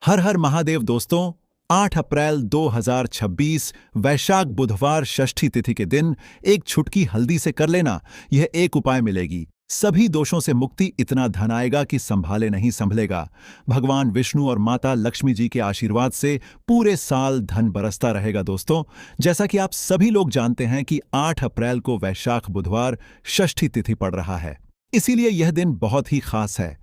हर हर महादेव दोस्तों। 8 अप्रैल 2026 वैशाख बुधवार षष्ठी तिथि के दिन एक छुटकी हल्दी से कर लेना, यह एक उपाय मिलेगी। सभी दोषों से मुक्ति, इतना धन आएगा कि संभाले नहीं संभलेगा। भगवान विष्णु और माता लक्ष्मी जी के आशीर्वाद से पूरे साल धन बरसता रहेगा दोस्तों। जैसा कि आप सभी लोग जानते हैं कि 8 अप्रैल को वैशाख बुधवार षष्ठी तिथि पड़ रहा है, इसीलिए यह दिन बहुत ही खास है।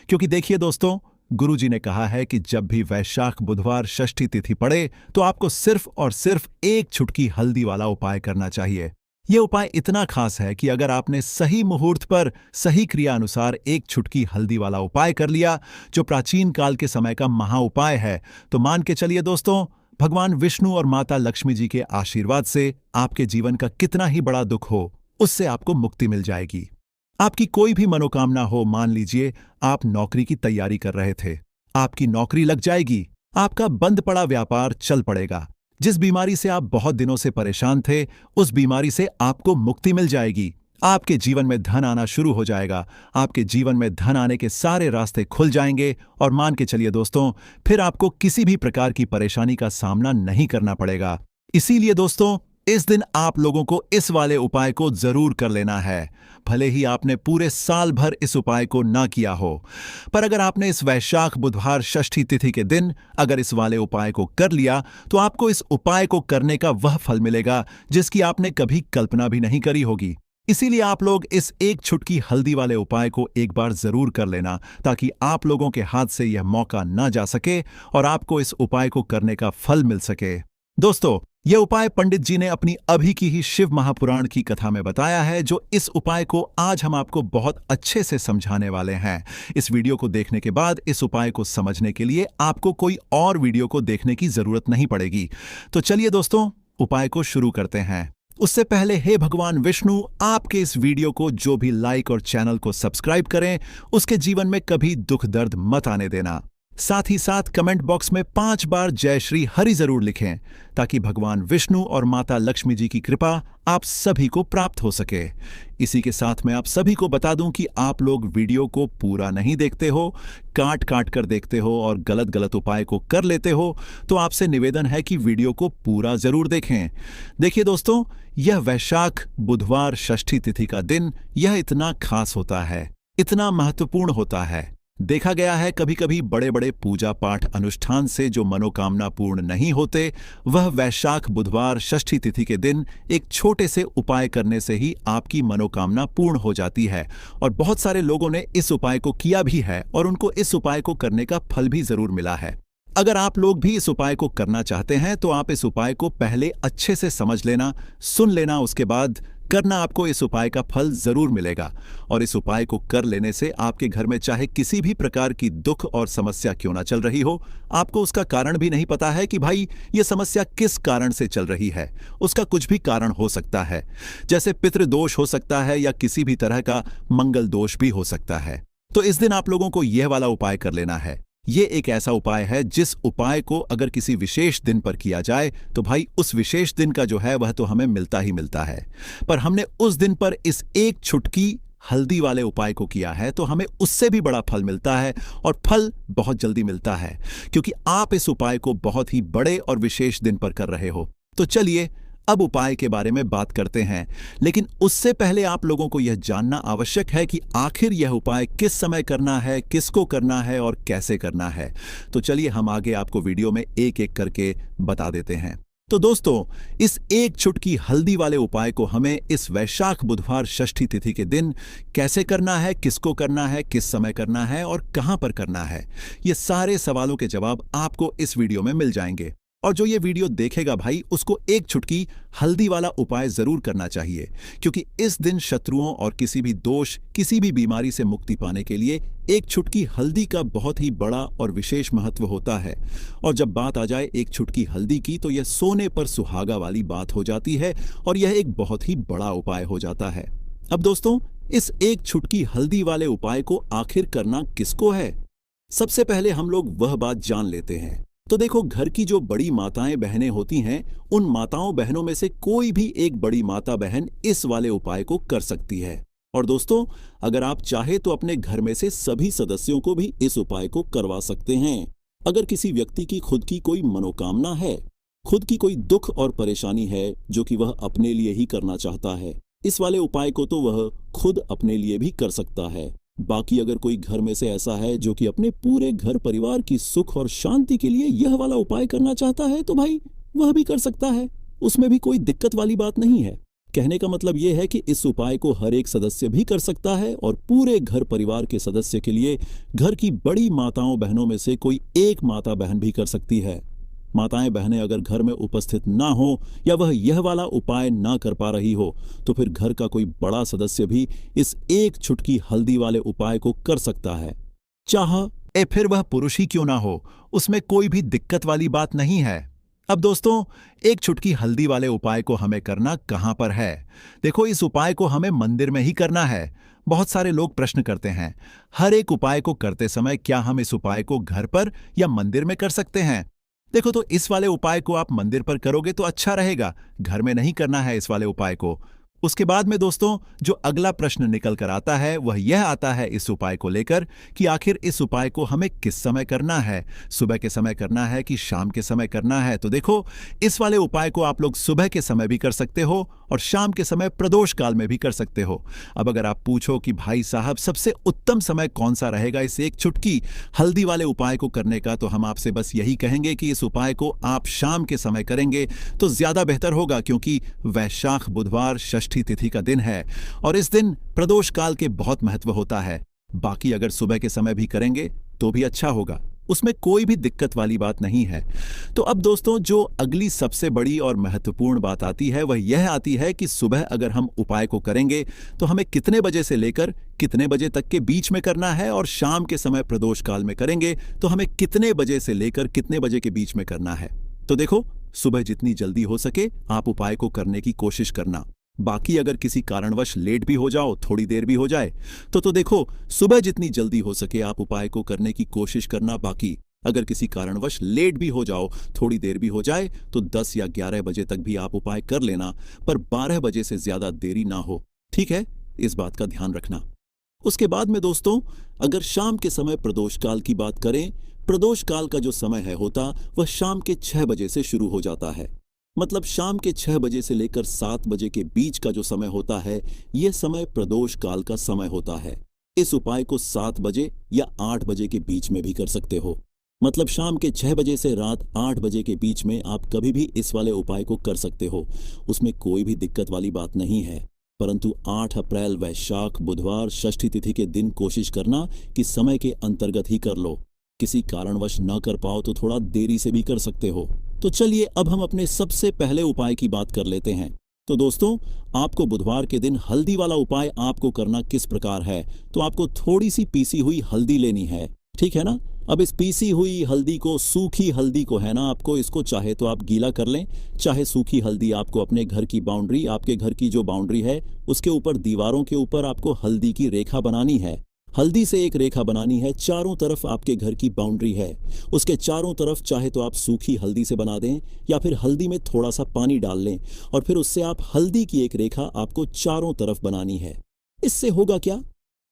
क्योंकि देखिए दोस्तों, गुरु जी ने कहा है कि जब भी वैशाख बुधवार षष्ठी तिथि पड़े तो आपको सिर्फ और सिर्फ एक छुटकी हल्दी वाला उपाय करना चाहिए। यह उपाय इतना खास है कि अगर आपने सही मुहूर्त पर सही क्रिया अनुसार एक छुटकी हल्दी वाला उपाय कर लिया, जो प्राचीन काल के समय का महा उपाय है, तो मान के चलिए दोस्तों, भगवान विष्णु और माता लक्ष्मी जी के आशीर्वाद से आपके जीवन का कितना ही बड़ा दुख हो, उससे आपको मुक्ति मिल जाएगी। आपकी कोई भी मनोकामना हो, मान लीजिए आप नौकरी की तैयारी कर रहे थे, आपकी नौकरी लग जाएगी, आपका बंद पड़ा व्यापार चल पड़ेगा, जिस बीमारी से आप बहुत दिनों से परेशान थे, उस बीमारी से आपको मुक्ति मिल जाएगी। आपके जीवन में धन आना शुरू हो जाएगा, आपके जीवन में धन आने के सारे रास्ते खुल जाएंगे और मान के चलिए दोस्तों, फिर आपको किसी भी प्रकार की परेशानी का सामना नहीं करना पड़ेगा। इसीलिए दोस्तों, इस दिन आप लोगों को इस वाले उपाय को जरूर कर लेना है। भले ही आपने पूरे साल भर इस उपाय को ना किया हो, पर अगर आपने इस वैशाख बुधवार षष्ठी तिथि के दिन अगर इस वाले उपाय को कर लिया, तो आपको इस उपाय को करने का वह फल मिलेगा जिसकी आपने कभी कल्पना भी नहीं करी होगी। इसीलिए आप लोग इस एक छुटकी हल्दी वाले उपाय को एक बार जरूर कर लेना, ताकि आप लोगों के हाथ से यह मौका ना जा सके और आपको इस उपाय को करने का फल मिल सके। दोस्तों, यह उपाय पंडित जी ने अपनी अभी की ही शिव महापुराण की कथा में बताया है, जो इस उपाय को आज हम आपको बहुत अच्छे से समझाने वाले हैं। इस वीडियो को देखने के बाद इस उपाय को समझने के लिए आपको कोई और वीडियो को देखने की जरूरत नहीं पड़ेगी। तो चलिए दोस्तों, उपाय को शुरू करते हैं। उससे पहले हे भगवान विष्णु, आपके इस वीडियो को जो भी लाइक और चैनल को सब्सक्राइब करें, उसके जीवन में कभी दुख दर्द मत आने देना। साथ ही साथ कमेंट बॉक्स में 5 बार जय श्री हरि जरूर लिखें, ताकि भगवान विष्णु और माता लक्ष्मी जी की कृपा आप सभी को प्राप्त हो सके। इसी के साथ मैं आप सभी को बता दूं कि आप लोग वीडियो को पूरा नहीं देखते हो, काट काट कर देखते हो और गलत गलत उपाय को कर लेते हो, तो आपसे निवेदन है कि वीडियो को पूरा जरूर देखें। देखिए दोस्तों, यह वैशाख बुधवार षष्ठी तिथि का दिन यह इतना खास होता है, इतना महत्वपूर्ण होता है। देखा गया है कभी कभी बड़े बड़े पूजा पाठ अनुष्ठान से जो मनोकामना पूर्ण नहीं होते, वह वैशाख बुधवार षष्ठी तिथि के दिन एक छोटे से उपाय करने से ही आपकी मनोकामना पूर्ण हो जाती है। और बहुत सारे लोगों ने इस उपाय को किया भी है और उनको इस उपाय को करने का फल भी जरूर मिला है। अगर आप लोग भी इस उपाय को करना चाहते हैं, तो आप इस उपाय को पहले अच्छे से समझ लेना, सुन लेना, उसके बाद करना, आपको इस उपाय का फल जरूर मिलेगा। और इस उपाय को कर लेने से आपके घर में चाहे किसी भी प्रकार की दुख और समस्या क्यों ना चल रही हो, आपको उसका कारण भी नहीं पता है कि भाई ये समस्या किस कारण से चल रही है, उसका कुछ भी कारण हो सकता है। जैसे पितृदोष हो सकता है या किसी भी तरह का मंगल दोष भी हो सकता है। तो इस दिन आप लोगों को यह वाला उपाय कर लेना है। ये एक ऐसा उपाय है जिस उपाय को अगर किसी विशेष दिन पर किया जाए, तो भाई उस विशेष दिन का जो है वह तो हमें मिलता ही मिलता है। पर हमने उस दिन पर इस एक छुटकी हल्दी वाले उपाय को किया है, तो हमें उससे भी बड़ा फल मिलता है, और फल बहुत जल्दी मिलता है, क्योंकि आप इस उपाय को बहुत ही बड़े और विशेष दिन पर कर रहे हो। तो चलिए अब उपाय के बारे में बात करते हैं, लेकिन उससे पहले आप लोगों को यह जानना आवश्यक है कि आखिर यह उपाय किस समय करना है, किसको करना है और कैसे करना है। तो चलिए हम आगे आपको वीडियो में एक एक करके बता देते हैं। तो दोस्तों, इस एक छुटकी हल्दी वाले उपाय को हमें इस वैशाख बुधवार षष्ठी तिथि के दिन कैसे करना है, किसको करना है, किस समय करना है और कहां पर करना है, ये सारे सवालों के जवाब आपको इस वीडियो में मिल जाएंगे। और जो ये वीडियो देखेगा भाई, उसको एक छुटकी हल्दी वाला उपाय जरूर करना चाहिए, क्योंकि इस दिन शत्रुओं और किसी भी दोष, किसी भी बीमारी से मुक्ति पाने के लिए एक छुटकी हल्दी का बहुत ही बड़ा और विशेष महत्व होता है। और जब बात आ जाए एक छुटकी हल्दी की, तो यह सोने पर सुहागा वाली बात हो जाती है और यह एक बहुत ही बड़ा उपाय हो जाता है। अब दोस्तों, इस एक छुटकी हल्दी वाले उपाय को आखिर करना किसको है, सबसे पहले हम लोग वह बात जान लेते हैं। तो देखो, घर की जो बड़ी माताएं बहनें होती हैं, उन माताओं बहनों में से कोई भी एक बड़ी माता बहन इस वाले उपाय को कर सकती है। और दोस्तों, अगर आप चाहे तो अपने घर में से सभी सदस्यों को भी इस उपाय को करवा सकते हैं। अगर किसी व्यक्ति की खुद की कोई मनोकामना है, खुद की कोई दुख और परेशानी है जो कि वह अपने लिए ही करना चाहता है, इस वाले उपाय को तो वह खुद अपने लिए भी कर सकता है। बाकी अगर कोई घर में से ऐसा है जो कि अपने पूरे घर परिवार की सुख और शांति के लिए यह वाला उपाय करना चाहता है, तो भाई वह भी कर सकता है, उसमें भी कोई दिक्कत वाली बात नहीं है। कहने का मतलब यह है कि इस उपाय को हर एक सदस्य भी कर सकता है और पूरे घर परिवार के सदस्य के लिए घर की बड़ी माताओं बहनों में से कोई एक माता बहन भी कर सकती है। माताएं बहनें अगर घर में उपस्थित ना हो या वह यह वाला उपाय ना कर पा रही हो, तो फिर घर का कोई बड़ा सदस्य भी इस एक चुटकी हल्दी वाले उपाय को कर सकता है, फिर वह पुरुष ही क्यों ना हो, उसमें कोई भी दिक्कत वाली बात नहीं है। अब दोस्तों, एक चुटकी हल्दी वाले उपाय को हमें करना कहां पर है? देखो, इस उपाय को हमें मंदिर में ही करना है। बहुत सारे लोग प्रश्न करते हैं, हर एक उपाय को करते समय क्या हम इस उपाय को घर पर या मंदिर में कर सकते हैं? देखो, तो इस वाले उपाय को आप मंदिर पर करोगे तो अच्छा रहेगा, घर में नहीं करना है इस वाले उपाय को। उसके बाद में दोस्तों, जो अगला प्रश्न निकल कर आता है वह यह आता है इस उपाय को लेकर कि आखिर इस उपाय को हमें किस समय करना है, सुबह के समय करना है कि शाम के समय करना है? तो देखो, इस वाले उपाय को आप लोग सुबह के समय भी कर सकते हो और शाम के समय प्रदोष काल में भी कर सकते हो। अब अगर आप पूछो कि भाई साहब सबसे उत्तम समय कौन सा रहेगा इस एक चुटकी हल्दी वाले उपाय को करने का, तो हम आपसे बस यही कहेंगे कि इस उपाय को आप शाम के समय करेंगे तो ज्यादा बेहतर होगा, क्योंकि वैशाख बुधवार षष्ठी तिथि का दिन है और इस दिन प्रदोष काल के बहुत महत्व होता है। बाकी अगर सुबह के समय भी करेंगे तो भी अच्छा होगा, उसमें कोई भी दिक्कत वाली बात नहीं है। तो अब दोस्तों, जो अगली सबसे बड़ी और महत्वपूर्ण बात आती है वह यह आती है कि सुबह अगर हम उपाय को करेंगे तो हमें कितने बजे से लेकर कितने बजे तक के बीच में करना है, और शाम के समय प्रदोष काल में करेंगे तो हमें कितने बजे से लेकर कितने बजे के बीच में करना है। तो देखो, सुबह जितनी जल्दी हो सके आप उपाय को करने की कोशिश करना। बाकी अगर किसी कारणवश लेट भी हो जाओ, थोड़ी देर भी हो जाए, तो देखो, सुबह जितनी जल्दी हो सके आप उपाय को करने की कोशिश करना। बाकी अगर किसी कारणवश लेट भी हो जाओ, थोड़ी देर भी हो जाए, तो 10 या 11 बजे तक भी आप उपाय कर लेना, पर 12 बजे से ज्यादा देरी ना हो, ठीक है? इस बात का ध्यान रखना। उसके बाद में दोस्तों, अगर शाम के समय प्रदोष काल की बात करें, प्रदोष काल का जो समय है होता वह शाम के 6 बजे से शुरू हो जाता है। मतलब शाम के 6 बजे से लेकर 7 बजे के बीच का जो समय होता है, यह समय प्रदोष काल का समय होता है। इस उपाय को 7 बजे या 8 बजे के बीच में भी कर सकते हो। मतलब शाम के 6 बजे से रात 8 बजे के बीच में आप कभी भी इस वाले उपाय को कर सकते हो, उसमें कोई भी दिक्कत वाली बात नहीं है। परंतु 8 अप्रैल वैशाख बुधवार षष्ठी तिथि के दिन कोशिश करना कि समय के अंतर्गत ही कर लो। किसी कारणवश न कर पाओ तो थोड़ा देरी से भी कर सकते हो। तो चलिए अब हम अपने सबसे पहले उपाय की बात कर लेते हैं। तो दोस्तों, आपको बुधवार के दिन हल्दी वाला उपाय आपको करना किस प्रकार है? तो आपको थोड़ी सी पीसी हुई हल्दी लेनी है, ठीक है ना? अब इस पीसी हुई हल्दी को, सूखी हल्दी को है ना, आपको इसको चाहे तो आप गीला कर लें, चाहे सूखी हल्दी आपको अपने घर की बाउंड्री, आपके घर की जो बाउंड्री है उसके ऊपर, दीवारों के ऊपर आपको हल्दी की रेखा बनानी है। हल्दी से एक रेखा बनानी है, चारों तरफ आपके घर की बाउंड्री है, उसके चारों तरफ चाहे तो आप सूखी हल्दी से बना दें या फिर हल्दी में थोड़ा सा पानी डाल लें और फिर उससे आप हल्दी की एक रेखा आपको चारों तरफ बनानी है। इससे होगा क्या?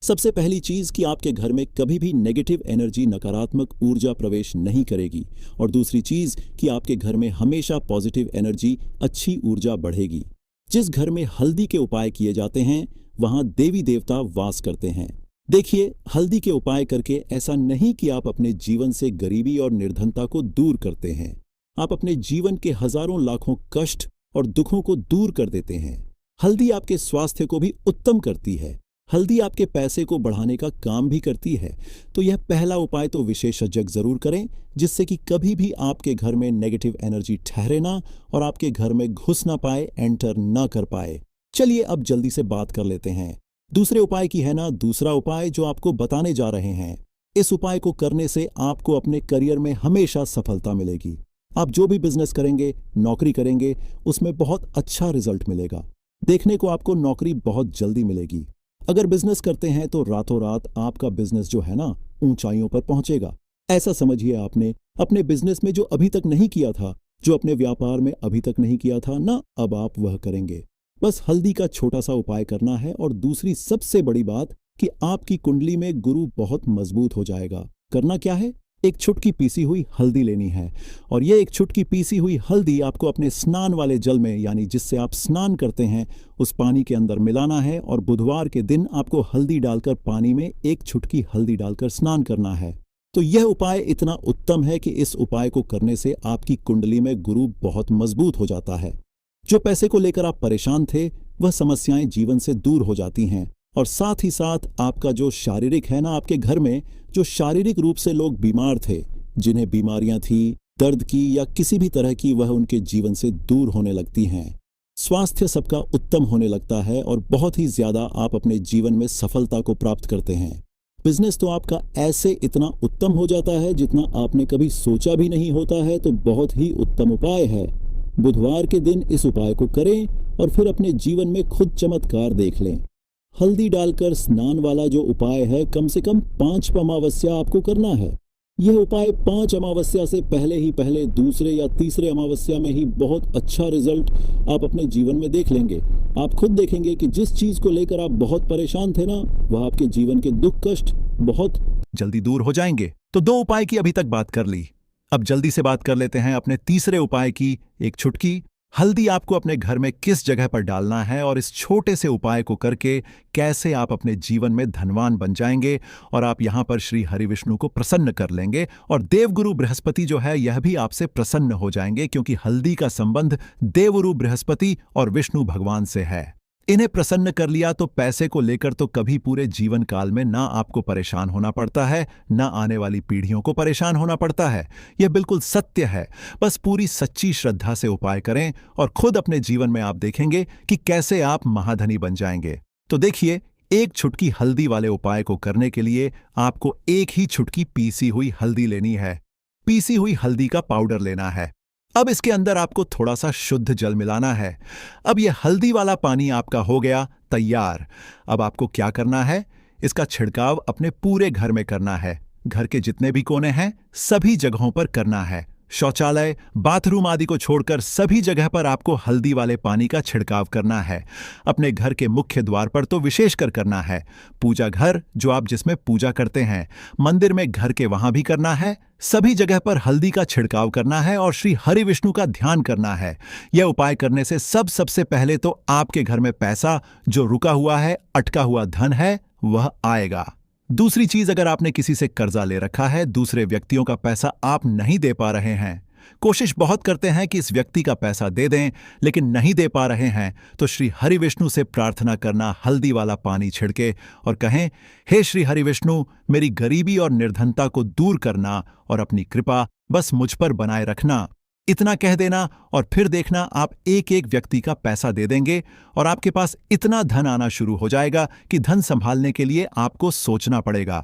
सबसे पहली चीज कि आपके घर में कभी भी नेगेटिव एनर्जी, नकारात्मक ऊर्जा प्रवेश नहीं करेगी, और दूसरी चीज कि आपके घर में हमेशा पॉजिटिव एनर्जी, अच्छी ऊर्जा बढ़ेगी। जिस घर में हल्दी के उपाय किए जाते हैं वहां देवी देवता वास करते हैं। देखिए, हल्दी के उपाय करके ऐसा नहीं कि आप अपने जीवन से गरीबी और निर्धनता को दूर करते हैं, आप अपने जीवन के हजारों लाखों कष्ट और दुखों को दूर कर देते हैं। हल्दी आपके स्वास्थ्य को भी उत्तम करती है, हल्दी आपके पैसे को बढ़ाने का काम भी करती है। तो यह पहला उपाय तो विशेषज्ञ जरूर करें, जिससे कि कभी भी आपके घर में नेगेटिव एनर्जी ठहरे ना और आपके घर में घुस ना पाए, एंटर ना कर पाए। चलिए अब जल्दी से बात कर लेते हैं दूसरे उपाय की, है ना। दूसरा उपाय जो आपको बताने जा रहे हैं, इस उपाय को करने से आपको अपने करियर में हमेशा सफलता मिलेगी। आप जो भी बिजनेस करेंगे, नौकरी करेंगे, उसमें बहुत अच्छा रिजल्ट मिलेगा। देखने को आपको नौकरी बहुत जल्दी मिलेगी। अगर बिजनेस करते हैं तो रातों रात आपका बिजनेस जो है ना, ऊंचाइयों पर पहुंचेगा। ऐसा समझिए, आपने अपने बिजनेस में जो अभी तक नहीं किया था, जो अपने व्यापार में अभी तक नहीं किया था ना, अब आप वह करेंगे। बस हल्दी का छोटा सा उपाय करना है। और दूसरी सबसे बड़ी बात कि आपकी कुंडली में गुरु बहुत मजबूत हो जाएगा। करना क्या है? एक चुटकी पीसी हुई हल्दी लेनी है और ये एक चुटकी पीसी हुई हल्दी आपको अपने स्नान वाले जल में, यानी जिससे आप स्नान करते हैं, उस पानी के अंदर मिलाना है और बुधवार के दिन आपको हल्दी डालकर पानी में एक चुटकी हल्दी डालकर स्नान करना है। तो यह उपाय इतना उत्तम है कि इस उपाय को करने से आपकी कुंडली में गुरु बहुत मजबूत हो जाता है। जो पैसे को लेकर आप परेशान थे वह समस्याएं जीवन से दूर हो जाती हैं और साथ ही साथ आपका जो शारीरिक है ना, आपके घर में जो शारीरिक रूप से लोग बीमार थे, जिन्हें बीमारियां थी, दर्द की या किसी भी तरह की, वह उनके जीवन से दूर होने लगती हैं। स्वास्थ्य सबका उत्तम होने लगता है और बहुत ही ज्यादा आप अपने जीवन में सफलता को प्राप्त करते हैं। बिजनेस तो आपका ऐसे इतना उत्तम हो जाता है जितना आपने कभी सोचा भी नहीं होता है। तो बहुत ही उत्तम उपाय है। बुधवार के दिन इस उपाय को करें और फिर अपने जीवन में खुद चमत्कार देख लें। हल्दी डालकर स्नान वाला जो उपाय है, कम से कम 5 अमावस्या आपको करना है। यह उपाय 5 अमावस्या से पहले दूसरे या तीसरे अमावस्या में ही बहुत अच्छा रिजल्ट आप अपने जीवन में देख लेंगे। आप खुद देखेंगे कि जिस चीज को लेकर आप बहुत परेशान थे ना, वह आपके जीवन के दुख कष्ट बहुत जल्दी दूर हो जाएंगे। तो 2 उपाय की अभी तक बात कर ली, अब जल्दी से बात कर लेते हैं अपने तीसरे उपाय की। एक चुटकी हल्दी आपको अपने घर में किस जगह पर डालना है और इस छोटे से उपाय को करके कैसे आप अपने जीवन में धनवान बन जाएंगे और आप यहां पर श्री हरि विष्णु को प्रसन्न कर लेंगे और देवगुरु बृहस्पति जो है यह भी आपसे प्रसन्न हो जाएंगे, क्योंकि हल्दी का संबंध देवगुरु बृहस्पति और विष्णु भगवान से है। इन्हें प्रसन्न कर लिया तो पैसे को लेकर तो कभी पूरे जीवन काल में ना आपको परेशान होना पड़ता है, ना आने वाली पीढ़ियों को परेशान होना पड़ता है। यह बिल्कुल सत्य है। बस पूरी सच्ची श्रद्धा से उपाय करें और खुद अपने जीवन में आप देखेंगे कि कैसे आप महाधनी बन जाएंगे। तो देखिए, एक चुटकी हल्दी वाले उपाय को करने के लिए आपको एक ही चुटकी पीसी हुई हल्दी लेनी है। पीसी हुई हल्दी का पाउडर लेना है। अब इसके अंदर आपको थोड़ा सा शुद्ध जल मिलाना है। अब यह हल्दी वाला पानी आपका हो गया तैयार। अब आपको क्या करना है, इसका छिड़काव अपने पूरे घर में करना है। घर के जितने भी कोने हैं सभी जगहों पर करना है। शौचालय, बाथरूम आदि को छोड़कर सभी जगह पर आपको हल्दी वाले पानी का छिड़काव करना है। अपने घर के मुख्य द्वार पर तो विशेषकर करना है। पूजा घर जो आप जिसमें पूजा करते हैं, मंदिर में घर के वहां भी करना है। सभी जगह पर हल्दी का छिड़काव करना है और श्री हरि विष्णु का ध्यान करना है। यह उपाय करने से सबसे पहले तो आपके घर में पैसा जो रुका हुआ है, अटका हुआ धन है, वह आएगा। दूसरी चीज, अगर आपने किसी से कर्जा ले रखा है, दूसरे व्यक्तियों का पैसा आप नहीं दे पा रहे हैं, कोशिश बहुत करते हैं कि इस व्यक्ति का पैसा दे दें लेकिन नहीं दे पा रहे हैं, तो श्री हरि विष्णु से प्रार्थना करना, हल्दी वाला पानी छिड़के और कहें, हे श्री हरि विष्णु, मेरी गरीबी और निर्धनता को दूर करना और अपनी कृपा बस मुझ पर बनाए रखना। इतना कह देना और फिर देखना आप एक एक व्यक्ति का पैसा दे देंगे और आपके पास इतना धन आना शुरू हो जाएगा कि धन संभालने के लिए आपको सोचना पड़ेगा।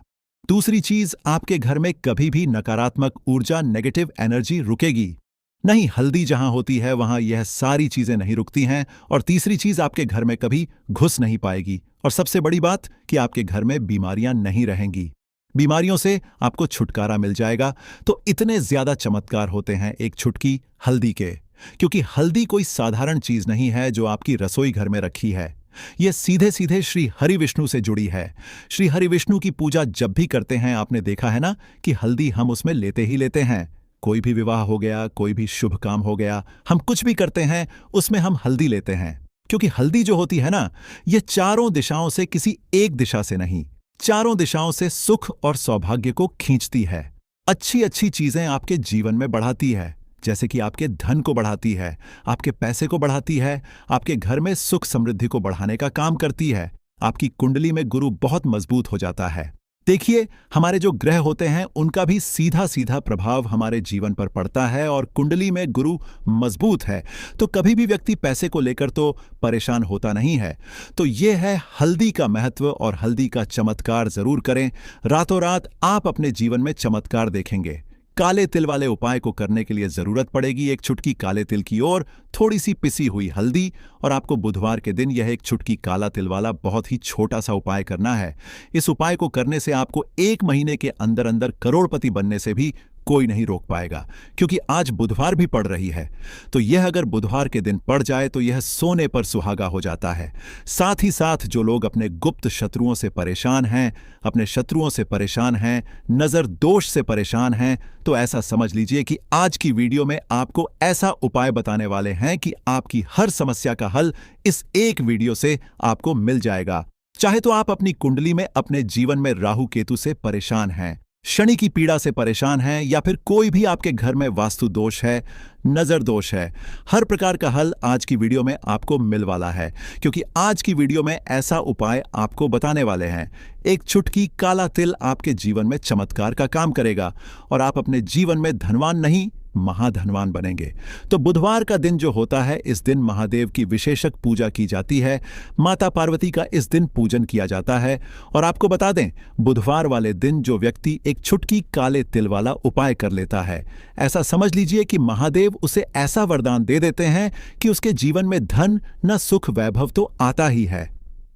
दूसरी चीज, आपके घर में कभी भी नकारात्मक ऊर्जा, नेगेटिव एनर्जी रुकेगी नहीं। हल्दी जहां होती है वहां यह सारी चीजें नहीं रुकती हैं। और तीसरी चीज, आपके घर में कभी घुस नहीं पाएगी। और सबसे बड़ी बात कि आपके घर में बीमारियां नहीं रहेंगी। बीमारियों से आपको छुटकारा मिल जाएगा। तो इतने ज्यादा चमत्कार होते हैं एक चुटकी हल्दी के, क्योंकि हल्दी कोई साधारण चीज नहीं है जो आपकी रसोई घर में रखी है। यह सीधे सीधे श्री हरि विष्णु से जुड़ी है। श्री हरि विष्णु की पूजा जब भी करते हैं, आपने देखा है ना कि हल्दी हम उसमें लेते ही लेते हैं। कोई भी विवाह हो गया, कोई भी शुभ काम हो गया, हम कुछ भी करते हैं उसमें हम हल्दी लेते हैं। क्योंकि हल्दी जो होती है ना, यह चारों दिशाओं से, किसी एक दिशा से नहीं, चारों दिशाओं से सुख और सौभाग्य को खींचती है। अच्छी अच्छी चीजें आपके जीवन में बढ़ाती है, जैसे कि आपके धन को बढ़ाती है, आपके पैसे को बढ़ाती है, आपके घर में सुख समृद्धि को बढ़ाने का काम करती है। आपकी कुंडली में गुरु बहुत मजबूत हो जाता है। देखिए, हमारे जो ग्रह होते हैं उनका भी सीधा सीधा प्रभाव हमारे जीवन पर पड़ता है और कुंडली में गुरु मजबूत है तो कभी भी व्यक्ति पैसे को लेकर तो परेशान होता नहीं है। तो ये है हल्दी का महत्व और हल्दी का चमत्कार जरूर करें। रातों रात आप अपने जीवन में चमत्कार देखेंगे। काले तिल वाले उपाय को करने के लिए जरूरत पड़ेगी एक चुटकी काले तिल की और थोड़ी सी पिसी हुई हल्दी, और आपको बुधवार के दिन यह एक चुटकी काला तिल वाला बहुत ही छोटा सा उपाय करना है। इस उपाय को करने से आपको 1 महीने के अंदर अंदर करोड़पति बनने से भी कोई नहीं रोक पाएगा, क्योंकि आज बुधवार भी पड़ रही है। तो यह अगर बुधवार के दिन पड़ जाए तो यह सोने पर सुहागा हो जाता है। साथ ही साथ जो लोग अपने गुप्त शत्रुओं से परेशान हैं, अपने शत्रुओं से परेशान हैं, नजर दोष से परेशान हैं, तो ऐसा समझ लीजिए कि आज की वीडियो में आपको ऐसा उपाय बताने वाले हैं कि आपकी हर समस्या का हल इस एक वीडियो से आपको मिल जाएगा। चाहे तो आप अपनी कुंडली में अपने जीवन में राहु केतु से परेशान हैं, शनि की पीड़ा से परेशान हैं, या फिर कोई भी आपके घर में वास्तु दोष है, नजर दोष है, हर प्रकार का हल आज की वीडियो में आपको मिल वाला है। क्योंकि आज की वीडियो में ऐसा उपाय आपको बताने वाले हैं। एक चुटकी काला तिल आपके जीवन में चमत्कार का काम करेगा और आप अपने जीवन में धनवान नहीं, महाधनवान बनेंगे। तो बुधवार का दिन जो होता है, इस दिन महादेव की विशेषक पूजा की जाती है, माता पार्वती का इस दिन पूजन किया जाता है। और आपको बता दें, बुधवार वाले दिन जो व्यक्ति एक चुटकी काले तिल वाला उपाय कर लेता है, ऐसा समझ लीजिए कि महादेव उसे ऐसा वरदान दे देते हैं कि उसके जीवन में धन न सुख वैभव तो आता ही है,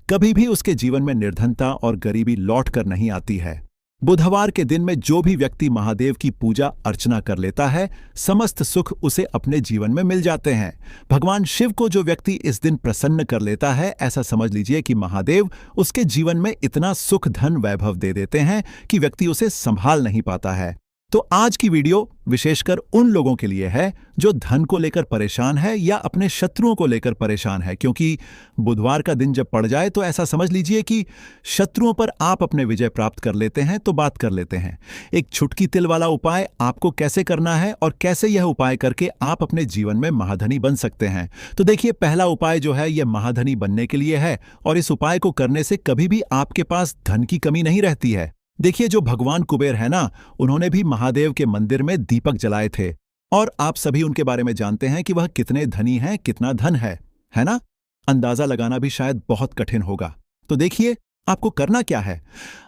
कभी भी उसके जीवन में निर्धनता और गरीबी लौट कर नहीं आती है। बुधवार के दिन में जो भी व्यक्ति महादेव की पूजा अर्चना कर लेता है, समस्त सुख उसे अपने जीवन में मिल जाते हैं। भगवान शिव को जो व्यक्ति इस दिन प्रसन्न कर लेता है, ऐसा समझ लीजिए कि महादेव उसके जीवन में इतना सुख धन वैभव दे देते हैं कि व्यक्ति उसे संभाल नहीं पाता है। तो आज की वीडियो विशेषकर उन लोगों के लिए है जो धन को लेकर परेशान है या अपने शत्रुओं को लेकर परेशान है, क्योंकि बुधवार का दिन जब पड़ जाए तो ऐसा समझ लीजिए कि शत्रुओं पर आप अपने विजय प्राप्त कर लेते हैं। तो बात कर लेते हैं एक चुटकी तिल वाला उपाय आपको कैसे करना है और कैसे यह उपाय करके आप अपने जीवन में महाधनी बन सकते हैं। तो देखिए, पहला उपाय जो है यह महाधनी बनने के लिए है और इस उपाय को करने से कभी भी आपके पास धन की कमी नहीं रहती है। देखिए, जो भगवान कुबेर है ना, उन्होंने भी महादेव के मंदिर में दीपक जलाए थे और आप सभी उनके बारे में जानते हैं कि वह कितने धनी हैं, कितना धन है ना? अंदाजा लगाना भी शायद बहुत कठिन होगा। तो देखिए, आपको करना क्या है।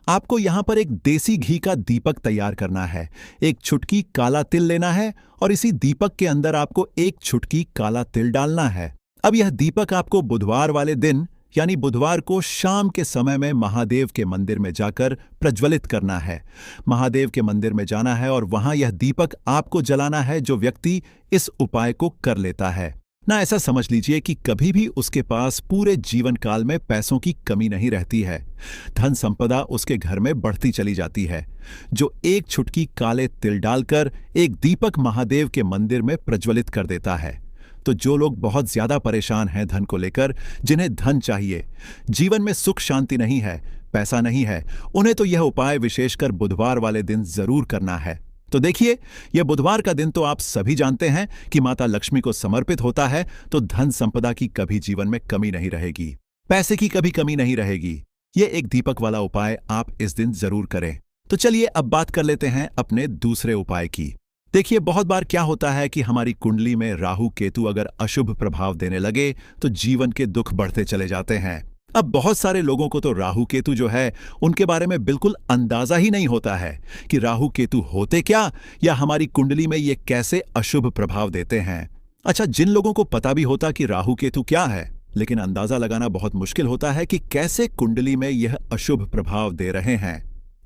आपको यहां पर एक देसी घी का दीपक तैयार करना है, एक चुटकी काला तिल लेना है और इसी दीपक के अंदर आपको एक चुटकी काला तिल डालना है। अब यह दीपक आपको बुधवार वाले दिन यानी बुधवार को शाम के समय में महादेव के मंदिर में जाकर प्रज्वलित करना है। महादेव के मंदिर में जाना है और वहां यह दीपक आपको जलाना है जो व्यक्ति इस उपाय को कर लेता है ना। ऐसा समझ लीजिए कि कभी भी उसके पास पूरे जीवन काल में पैसों की कमी नहीं रहती है, धन संपदा उसके घर में बढ़ती चली जाती है। जो एक चुटकी काले तिल डालकर एक दीपक महादेव के मंदिर में प्रज्वलित कर देता है। तो जो लोग बहुत ज्यादा परेशान हैं धन को लेकर, जिन्हें धन चाहिए, जीवन में सुख शांति नहीं है, पैसा नहीं है, उन्हें तो यह उपाय विशेषकर बुधवार वाले दिन जरूर करना है। तो देखिए, यह बुधवार का दिन तो आप सभी जानते हैं कि माता लक्ष्मी को समर्पित होता है, तो धन संपदा की कभी जीवन में कमी नहीं रहेगी, पैसे की कभी कमी नहीं रहेगी। यह एक दीपक वाला उपाय आप इस दिन जरूर करें। तो चलिए अब बात कर लेते हैं अपने दूसरे उपाय की। देखिए, बहुत बार क्या होता है कि हमारी कुंडली में राहु केतु अगर अशुभ प्रभाव देने लगे तो जीवन के दुख बढ़ते चले जाते हैं। अब बहुत सारे लोगों को तो राहु केतु जो है उनके बारे में बिल्कुल अंदाजा ही नहीं होता है कि राहु केतु होते क्या या हमारी कुंडली में ये कैसे अशुभ प्रभाव देते हैं। अच्छा, जिन लोगों को पता भी होता कि राहु केतु क्या है, लेकिन अंदाजा लगाना बहुत मुश्किल होता है कि कैसे कुंडली में यह अशुभ प्रभाव दे रहे हैं,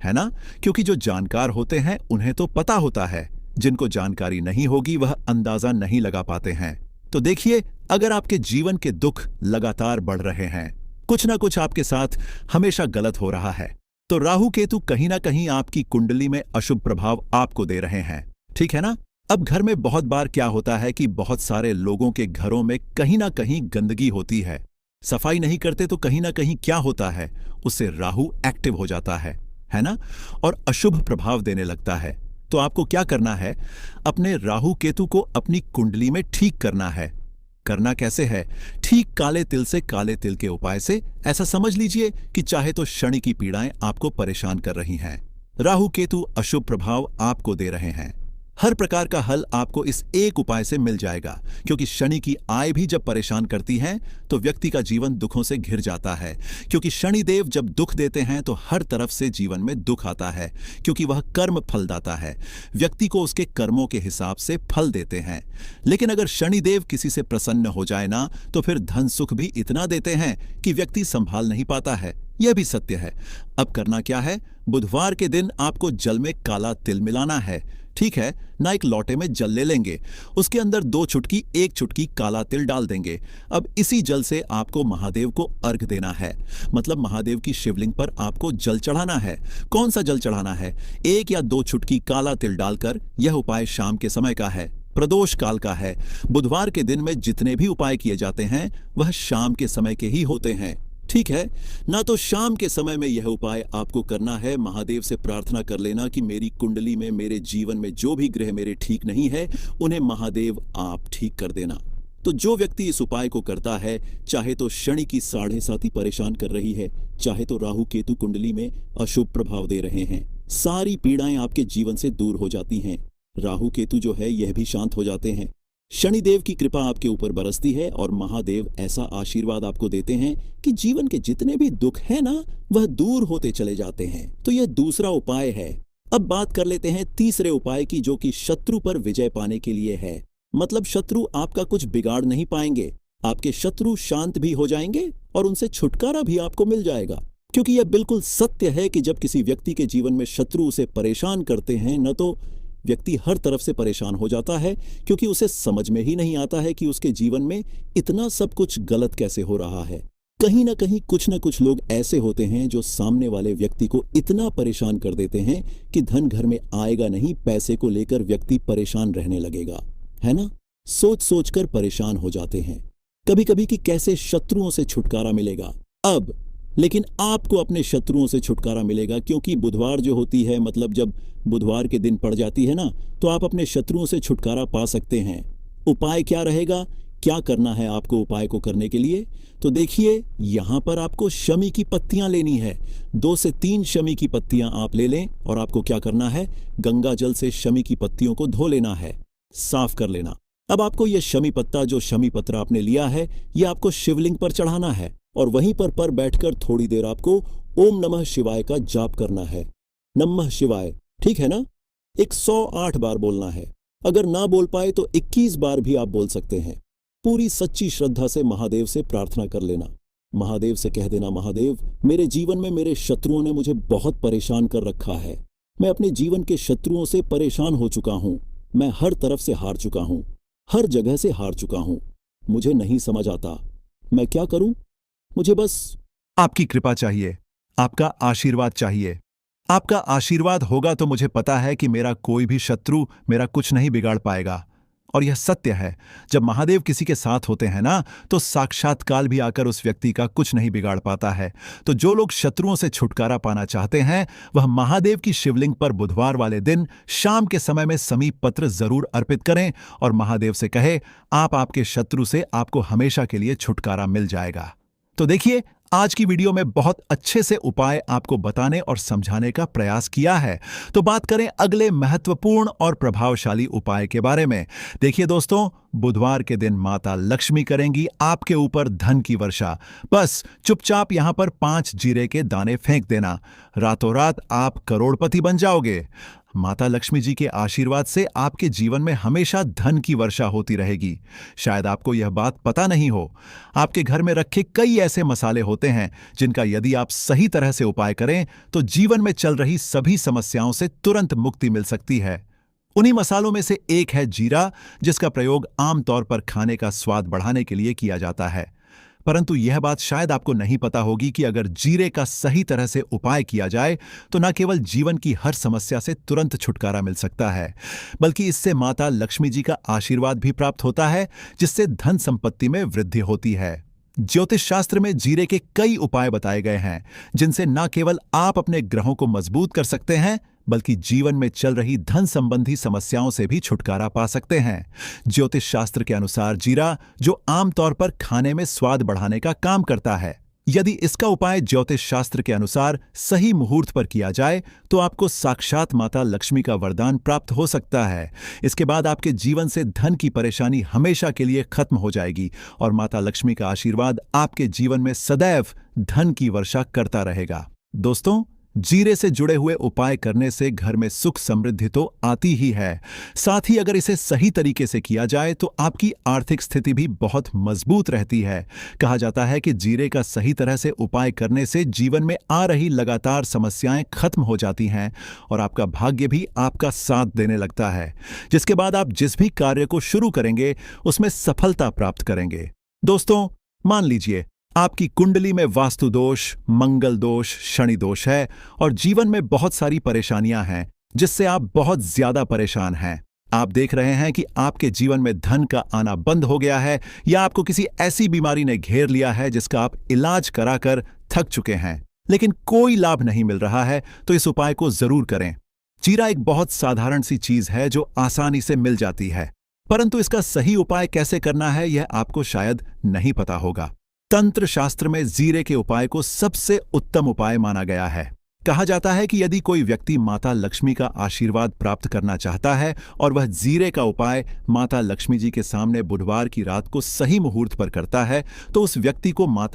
है ना? क्योंकि जो जानकार होते हैं उन्हें तो पता होता है, जिनको जानकारी नहीं होगी वह अंदाजा नहीं लगा पाते हैं। तो देखिए, अगर आपके जीवन के दुख लगातार बढ़ रहे हैं, कुछ ना कुछ आपके साथ हमेशा गलत हो रहा है, तो राहु केतु कहीं ना कहीं आपकी कुंडली में अशुभ प्रभाव आपको दे रहे हैं, ठीक है ना? अब घर में बहुत बार क्या होता है कि बहुत सारे लोगों के घरों में कहीं ना कहीं गंदगी होती है, सफाई नहीं करते तो कहीं ना कहीं क्या होता है, उससे राहु एक्टिव हो जाता है ना? और अशुभ प्रभाव देने लगता है। तो आपको क्या करना है, अपने राहु केतु को अपनी कुंडली में ठीक करना है। करना कैसे है? ठीक काले तिल से काले तिल के उपाय से। ऐसा समझ लीजिए कि चाहे तो शनि की पीड़ाएं आपको परेशान कर रही हैं, राहु केतु अशुभ प्रभाव आपको दे रहे हैं, हर प्रकार का हल आपको इस एक उपाय से मिल जाएगा। क्योंकि शनि की आय भी जब परेशान करती है तो व्यक्ति का जीवन दुखों से घिर जाता है, क्योंकि शनि देव जब दुख देते हैं तो हर तरफ से जीवन में दुख आता है, क्योंकि वह कर्म फलदाता है, व्यक्ति को उसके कर्मों के हिसाब से फल देते हैं। लेकिन अगर शनि देव किसी से प्रसन्न हो जाए ना, तो फिर धन सुख भी इतना देते हैं कि व्यक्ति संभाल नहीं पाता है। यह भी सत्य है। अब करना क्या है, बुधवार के दिन आपको जल में काला तिल मिलाना है, ठीक है ना। एक लोटे में जल ले लेंगे, उसके अंदर 2 चुटकी 1 चुटकी काला तिल डाल देंगे। अब इसी जल से आपको महादेव को अर्घ देना है, मतलब महादेव की शिवलिंग पर आपको जल चढ़ाना है। कौन सा जल चढ़ाना है? 1 या 2 चुटकी काला तिल डालकर। यह उपाय शाम के समय का है, प्रदोष काल का है। बुधवार के दिन में जितने भी उपाय किए जाते हैं वह शाम के समय के ही होते हैं, ठीक है ना। तो शाम के समय में यह उपाय आपको करना है। महादेव से प्रार्थना कर लेना कि मेरी कुंडली में, मेरे जीवन में जो भी ग्रह मेरे ठीक नहीं है उन्हें महादेव आप ठीक कर देना। तो जो व्यक्ति इस उपाय को करता है, चाहे तो शनि की 7.5 परेशान कर रही है, चाहे तो राहु केतु कुंडली में अशुभ प्रभाव दे रहे हैं, सारी पीड़ाएं आपके जीवन से दूर हो जाती हैं। राहु केतु जो है यह भी शांत हो जाते हैं। शनिदेव की कृपा आपके ऊपर बरसती है और महादेव ऐसा आशीर्वाद आपको देते हैं कि जीवन के जितने भी दुख है ना वह दूर होते चले जाते हैं। तो यह दूसरा उपाय है। अब बात कर लेते हैं तीसरे उपाय की, जो कि शत्रु पर विजय पाने के लिए है। मतलब शत्रु आपका कुछ बिगाड़ नहीं पाएंगे, आपके शत्रु शांत भी हो जाएंगे और उनसे छुटकारा भी आपको मिल जाएगा। क्योंकि यह बिल्कुल सत्य है कि जब किसी व्यक्ति के जीवन में शत्रु उसे परेशान करते हैं न, तो व्यक्ति हर तरफ से परेशान हो जाता है, क्योंकि उसे समझ में ही नहीं आता है कि उसके जीवन में इतना सब कुछ गलत कैसे हो रहा है। कहीं ना कहीं कुछ ना कुछ लोग ऐसे होते हैं जो सामने वाले व्यक्ति को इतना परेशान कर देते हैं कि धन घर में आएगा नहीं, पैसे को लेकर व्यक्ति परेशान रहने लगेगा, है ना। सोच सोच कर परेशान हो जाते हैं कभी कभी कि कैसे शत्रुओं से छुटकारा मिलेगा। अब लेकिन आपको अपने शत्रुओं से छुटकारा मिलेगा, क्योंकि बुधवार जो होती है, मतलब जब बुधवार के दिन पड़ जाती है ना, तो आप अपने शत्रुओं से छुटकारा पा सकते हैं। उपाय क्या रहेगा, क्या करना है आपको उपाय को करने के लिए? तो देखिए, यहां पर आपको शमी की पत्तियां लेनी है। 2 से 3 शमी की पत्तियां आप ले लें और आपको क्या करना है, गंगा जल से शमी की पत्तियों को धो लेना है, साफ कर लेना। अब आपको यह शमी पत्ता, जो शमी पत्र आपने लिया है, यह आपको शिवलिंग पर चढ़ाना है और वहीं पर बैठकर थोड़ी देर आपको ओम नमः शिवाय का जाप करना है। नमः शिवाय, ठीक है ना। 108 बार बोलना है। अगर ना बोल पाए तो 21 बार भी आप बोल सकते हैं। पूरी सच्ची श्रद्धा से महादेव से प्रार्थना कर लेना। महादेव से कह देना, महादेव, मेरे जीवन में मेरे शत्रुओं ने मुझे बहुत परेशान कर रखा है। मैं अपने जीवन के शत्रुओं से परेशान हो चुका हूं। मैं हर तरफ से हार चुका हूं, हर जगह से हार चुका हूं। मुझे नहीं समझ आता मैं क्या करूं। मुझे बस आपकी कृपा चाहिए, आपका आशीर्वाद चाहिए। आपका आशीर्वाद होगा तो मुझे पता है कि मेरा कोई भी शत्रु मेरा कुछ नहीं बिगाड़ पाएगा। और यह सत्य है, जब महादेव किसी के साथ होते हैं ना, तो साक्षात काल भी आकर उस व्यक्ति का कुछ नहीं बिगाड़ पाता है। तो जो लोग शत्रुओं से छुटकारा पाना चाहते हैं, वह महादेव की शिवलिंग पर बुधवार वाले दिन शाम के समय में समीप पत्र जरूर अर्पित करें और महादेव से कहे, आपके शत्रु से आपको हमेशा के लिए छुटकारा मिल जाएगा। तो देखिए, आज की वीडियो में बहुत अच्छे से उपाय आपको बताने और समझाने का प्रयास किया है। तो बात करें अगले महत्वपूर्ण और प्रभावशाली उपाय के बारे में। देखिए दोस्तों, बुधवार के दिन माता लक्ष्मी करेंगी आपके ऊपर धन की वर्षा। बस चुपचाप यहां पर 5 जीरे के दाने फेंक देना, रातों रात आप करोड़पति बन जाओगे। माता लक्ष्मी जी के आशीर्वाद से आपके जीवन में हमेशा धन की वर्षा होती रहेगी। शायद आपको यह बात पता नहीं हो, आपके घर में रखे कई ऐसे मसाले होते हैं जिनका यदि आप सही तरह से उपाय करें तो जीवन में चल रही सभी समस्याओं से तुरंत मुक्ति मिल सकती है। उन्हीं मसालों में से एक है जीरा, जिसका प्रयोग आमतौर पर खाने का स्वाद बढ़ाने के लिए किया जाता है। परंतु यह बात शायद आपको नहीं पता होगी कि अगर जीरे का सही तरह से उपाय किया जाए तो न केवल जीवन की हर समस्या से तुरंत छुटकारा मिल सकता है, बल्कि इससे माता लक्ष्मी जी का आशीर्वाद भी प्राप्त होता है, जिससे धन संपत्ति में वृद्धि होती है। ज्योतिष शास्त्र में जीरे के कई उपाय बताए गए हैं, जिनसे न केवल आप अपने ग्रहों को मजबूत कर सकते हैं, बल्कि जीवन में चल रही धन संबंधी समस्याओं से भी छुटकारा पा सकते हैं। ज्योतिष शास्त्र के अनुसार जीरा, जो आमतौर पर खाने में स्वाद बढ़ाने का काम करता है, यदि इसका उपाय ज्योतिष शास्त्र के अनुसार सही मुहूर्त पर किया जाए तो आपको साक्षात माता लक्ष्मी का वरदान प्राप्त हो सकता है। इसके बाद आपके जीवन से धन की परेशानी हमेशा के लिए खत्म हो जाएगी और माता लक्ष्मी का आशीर्वाद आपके जीवन में सदैव धन की वर्षा करता रहेगा। दोस्तों, जीरे से जुड़े हुए उपाय करने से घर में सुख समृद्धि तो आती ही है, साथ ही अगर इसे सही तरीके से किया जाए तो आपकी आर्थिक स्थिति भी बहुत मजबूत रहती है। कहा जाता है कि जीरे का सही तरह से उपाय करने से जीवन में आ रही लगातार समस्याएं खत्म हो जाती हैं और आपका भाग्य भी आपका साथ देने लगता है, जिसके बाद आप जिस भी कार्य को शुरू करेंगे उसमें सफलता प्राप्त करेंगे। दोस्तों, मान लीजिए आपकी कुंडली में वास्तु दोष, मंगल दोष, शनि दोष है और जीवन में बहुत सारी परेशानियां हैं जिससे आप बहुत ज्यादा परेशान हैं। आप देख रहे हैं कि आपके जीवन में धन का आना बंद हो गया है या आपको किसी ऐसी बीमारी ने घेर लिया है जिसका आप इलाज कराकर थक चुके हैं, लेकिन कोई लाभ नहीं मिल रहा है, तो इस उपाय को जरूर करें। जीरा एक बहुत साधारण सी चीज है जो आसानी से मिल जाती है, परंतु इसका सही उपाय कैसे करना है यह आपको शायद नहीं पता होगा। तंत्र शास्त्र में जीरे के उपाय को सबसे उत्तम उपाय माना गया है। कहा जाता है कि यदि कोई व्यक्ति माता लक्ष्मी का आशीर्वाद प्राप्त करना चाहता है और वह जीरे का उपाय माता लक्ष्मी जी के सामने बुधवार की रात को सही मुहूर्त पर करता है, तो उस व्यक्ति को माता